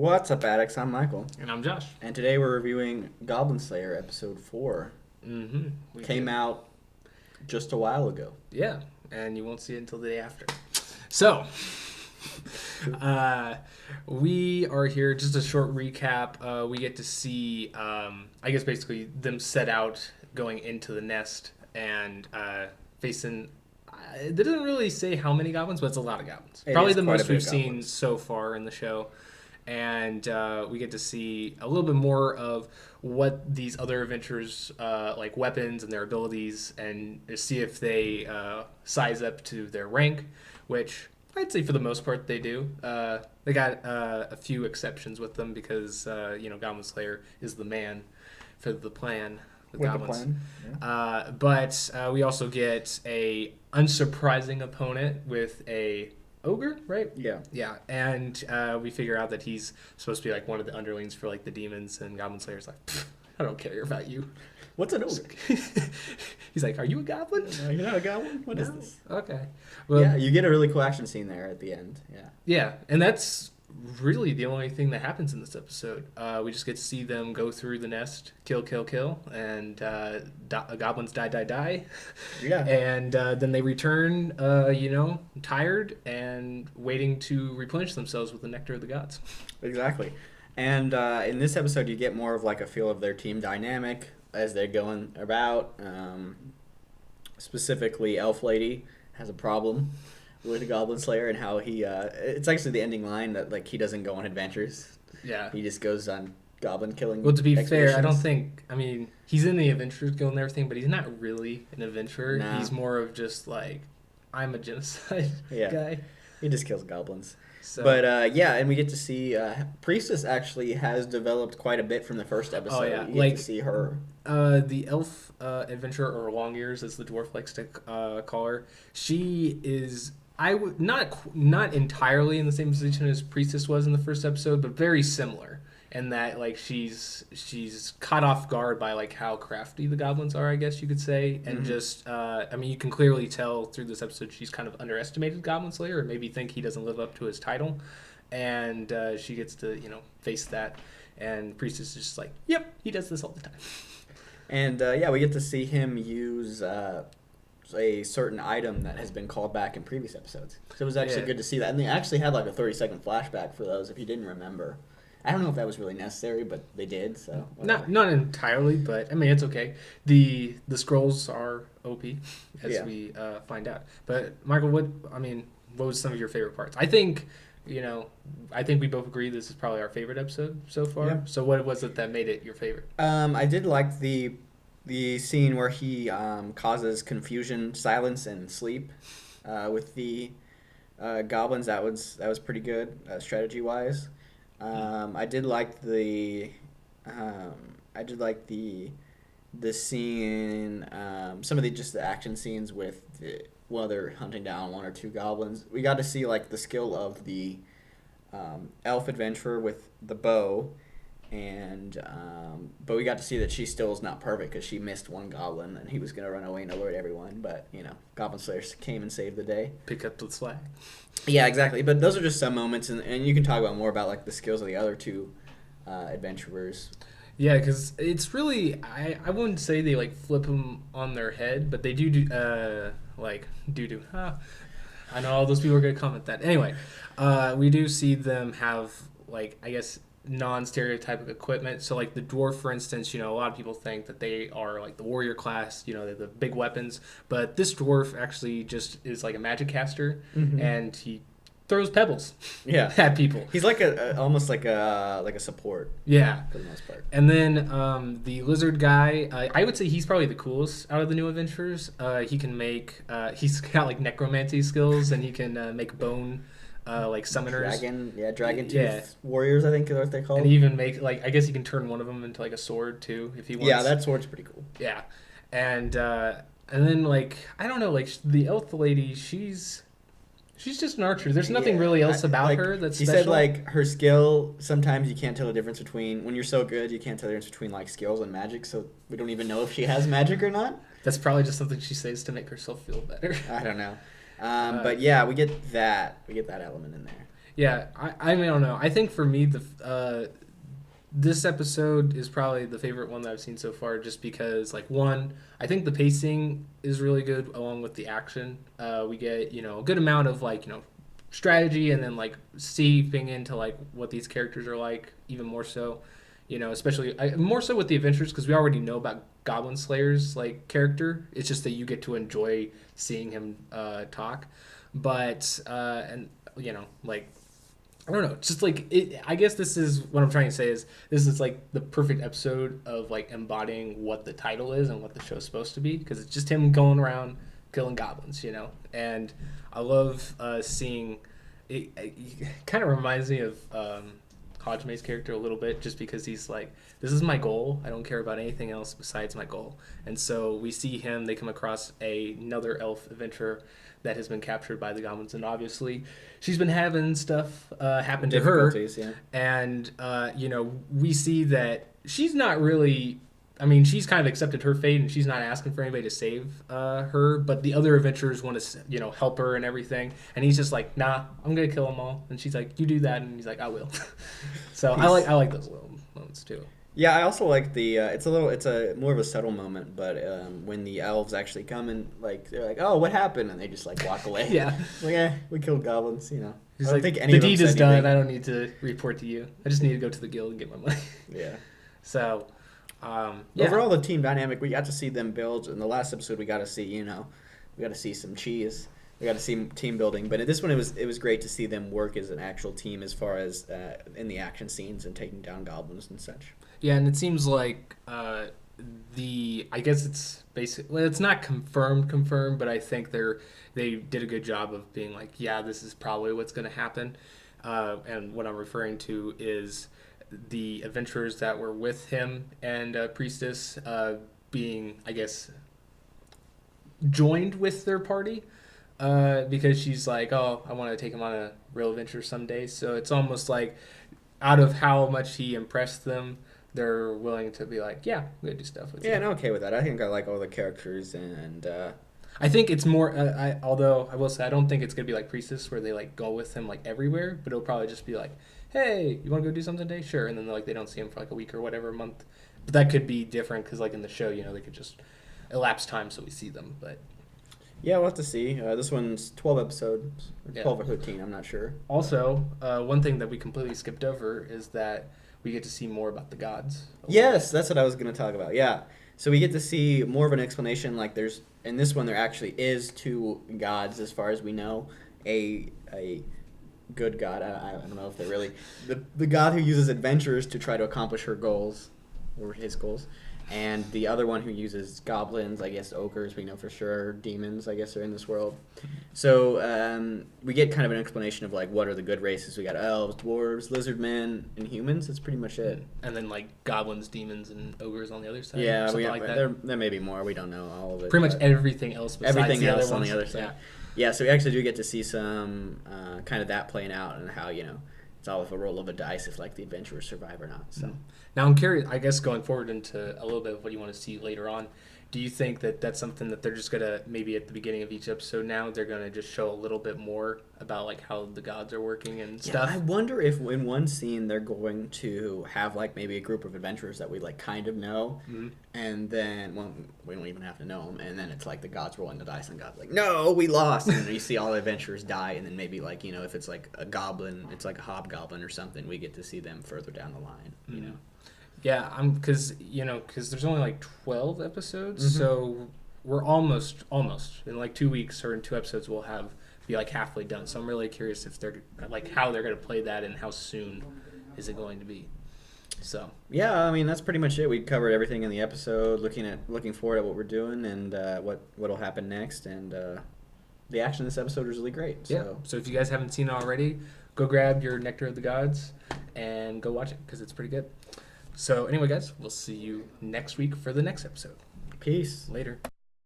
What's up, Addicts? I'm Michael. And I'm Josh. And today we're reviewing Goblin Slayer Episode 4. Came out just a while ago. Yeah, and you won't see it until the day after. So, we are here, just a short recap. We get to see, I guess basically them set out going into the nest and facing... It doesn't really say how many goblins, but it's a lot of goblins. Probably the most we've seen so far in the show. And we get to see a little bit more of what these other adventurers like weapons and their abilities, and see if they size up to their rank, which I'd say for the most part they do. They got a few exceptions with them because Goblin Slayer is the man for the plan with goblins. The plan. Yeah. But we also get a unsurprising opponent with a ogre, right? Yeah. And we figure out that he's supposed to be like one of the underlings for like the demons, and Goblin Slayer's like, I don't care about you. What's an ogre? He's like, are you a goblin? You're not a goblin? What is this? Okay. Well, yeah, you get a really cool action scene there at the end. Yeah, and that's really the only thing that happens in this episode. We just get to see them go through the nest, kill, and goblins die. Yeah. And then they return, tired and waiting to replenish themselves with the nectar of the gods. Exactly. And in this episode, you get more of like a feel of their team dynamic as they're going about. Specifically, Elf Lady has a problem with Goblin Slayer and how he it's actually the ending line that like he doesn't go on adventures. Yeah. He just goes on goblin killing. Well, to be fair, I mean, he's in the Adventurers Guild and everything, but he's not really an adventurer. Nah. He's more of just like, I'm a genocide guy. He just kills goblins. So. But and we get to see Priestess actually has developed quite a bit from the first episode. Oh yeah, you get to see her. The elf adventurer, or Long Ears as the dwarf likes to call her, she is... I would not entirely in the same position as Priestess was in the first episode, but very similar in that like she's caught off guard by like how crafty the goblins are, I guess you could say, and just you can clearly tell through this episode she's kind of underestimated Goblin Slayer, or maybe think he doesn't live up to his title, and she gets to face that, and Priestess is just like, yep, he does this all the time. And we get to see him use a certain item that has been called back in previous episodes. So it was actually good to see that. And they actually had like a 30-second flashback for those, if you didn't remember. I don't know if that was really necessary, but they did, so... Not entirely, but, I mean, it's okay. The scrolls are OP, as we find out. But, Michael, what was some of your favorite parts? I think we both agree this is probably our favorite episode so far. Yeah. So what was it that made it your favorite? I did like the scene where he causes confusion, silence, and sleep with the goblins. That was pretty good strategy-wise. I did like the scene, some of the action scenes with while they're hunting down one or two goblins. We got to see like the skill of the elf adventurer with the bow. And but we got to see that she still is not perfect because she missed one goblin and he was going to run away and alert everyone. But, Goblin Slayer came and saved the day. Pick up the slack. Yeah, exactly. But those are just some moments. And you can talk about more about like the skills of the other two adventurers. Yeah, because it's really, I wouldn't say they like flip them on their head, but they do I know all those people are going to comment that. Anyway, we do see them have like, I guess, non-stereotypic equipment. So like the dwarf, for instance, a lot of people think that they are like the warrior class, they're the big weapons, but this dwarf actually just is like a magic caster, and he throws pebbles at people. He's like almost like a support. Yeah, for the most part. And then the lizard guy, I would say he's probably the coolest out of the new adventurers. He can make he's got like necromancy skills, and he can make bone like summoners. Dragon tooth warriors, I think is what they call. And even make like, I guess he can turn one of them into like a sword too if he wants. Yeah, that sword's pretty cool. Yeah, and then like, I don't know, like the elf lady, she's just an archer. There's nothing really else about her that's special. She said like her skill, sometimes you can't tell the difference between, when you're so good, you can't tell the difference between like skills and magic. So we don't even know if she has magic or not. That's probably just something she says to make herself feel better. I don't know. But yeah, we get that element in there. Yeah, I mean, I don't know. I think for me, this episode is probably the favorite one that I've seen so far, just because, like, one, I think the pacing is really good along with the action. We get, a good amount of, like, strategy, and then, like, seeping into, like, what these characters are like, even more so. Especially more so with the adventures, because we already know about Goblin Slayer's, like, character. It's just that you get to enjoy seeing him talk. But, like, I don't know. Just like I guess this is what I'm trying to say is this is like the perfect episode of like embodying what the title is and what the show's supposed to be, because it's just him going around killing goblins, And I love seeing it. It kind of reminds me of Hajime's character a little bit, just because he's like, this is my goal. I don't care about anything else besides my goal. And so we see him. They come across another elf adventurer that has been captured by the goblins, and obviously she's been having stuff happen to her. Yeah. And we see that she's not really. I mean, she's kind of accepted her fate, and she's not asking for anybody to save her. But the other adventurers want to, help her and everything. And he's just like, "Nah, I'm gonna kill them all." And she's like, "You do that," and he's like, "I will." So I like those little moments too. Yeah, I also like the. It's a more of a subtle moment, but when the elves actually come and like they're like, "Oh, what happened?" and they just like walk away. Yeah, like, we killed goblins. He's I don't like, think any the of them deed said is done. anything. I don't need to report to you. I just need to go to the guild and get my money. Yeah. So, overall, the team dynamic, we got to see them build. In the last episode, we got to see, we got to see some cheese. We got to see team building. But in this one, it was great to see them work as an actual team as far as in the action scenes and taking down goblins and such. Yeah, and it seems like I guess it's basically, it's not confirmed, but I think they did a good job of being like, yeah, this is probably what's going to happen. And what I'm referring to is the adventurers that were with him and Priestess being, I guess, joined with their party, because she's like, oh, I want to take him on a real adventure someday. So it's almost like, out of how much he impressed them, they're willing to be like, yeah, we're going to do stuff with you. Yeah, and I'm okay with that. I think I like all the characters, and I think it's more, although I will say, I don't think it's going to be like Priestess, where they like go with him like everywhere, but it'll probably just be like, hey, you want to go do something today? Sure. And then like they don't see him for like a week or whatever, a month. But that could be different, because like in the show, they could just elapse time so we see them. But yeah, we'll have to see. This one's 12 episodes, or 12 or 13, I'm not sure. Also, one thing that we completely skipped over is that we get to see more about the gods. Yes, that's what I was going to talk about. Yeah. So we get to see more of an explanation. Like in this one, there actually is two gods, as far as we know. A good god. I don't know if they're really the god who uses adventurers to try to accomplish her goals, or his goals, and the other one who uses goblins, I guess ogres, we know for sure, demons, I guess, are in this world. So we get kind of an explanation of like what are the good races. We got elves, dwarves, lizard men, and humans. That's pretty much it. And then like goblins, demons, and ogres on the other side. Yeah, like that. There may be more. We don't know all of it. Pretty much everything else besides everything the else other on ones. the other side. Yeah, so we actually do get to see some kind of that playing out, and how it's all of a roll of a dice if like the adventurers survive or not. So now I'm curious, I guess, going forward into a little bit of what you want to see later on. Do you think that that's something that they're just gonna, maybe at the beginning of each episode now, they're gonna just show a little bit more about like how the gods are working and stuff? I wonder if in one scene they're going to have like maybe a group of adventurers that we like kind of know, and then we don't even have to know them, and then it's like the gods rolling the dice and God's like, no, we lost, and then you see all the adventurers die, and then maybe like if it's like a goblin, it's like a hobgoblin or something, we get to see them further down the line. Yeah, because there's only like 12 episodes, so we're almost in like 2 weeks, or in 2 episodes we'll be like halfway done. So I'm really curious if they're like how they're going to play that, and how soon is it going to be. So yeah, I mean that's pretty much it. We covered everything in the episode, looking forward at what we're doing and what'll happen next, and the action in this episode was really great. So. Yeah. So if you guys haven't seen it already, go grab your Nectar of the Gods and go watch it, because it's pretty good. So anyway, guys, we'll see you next week for the next episode. Peace. Later.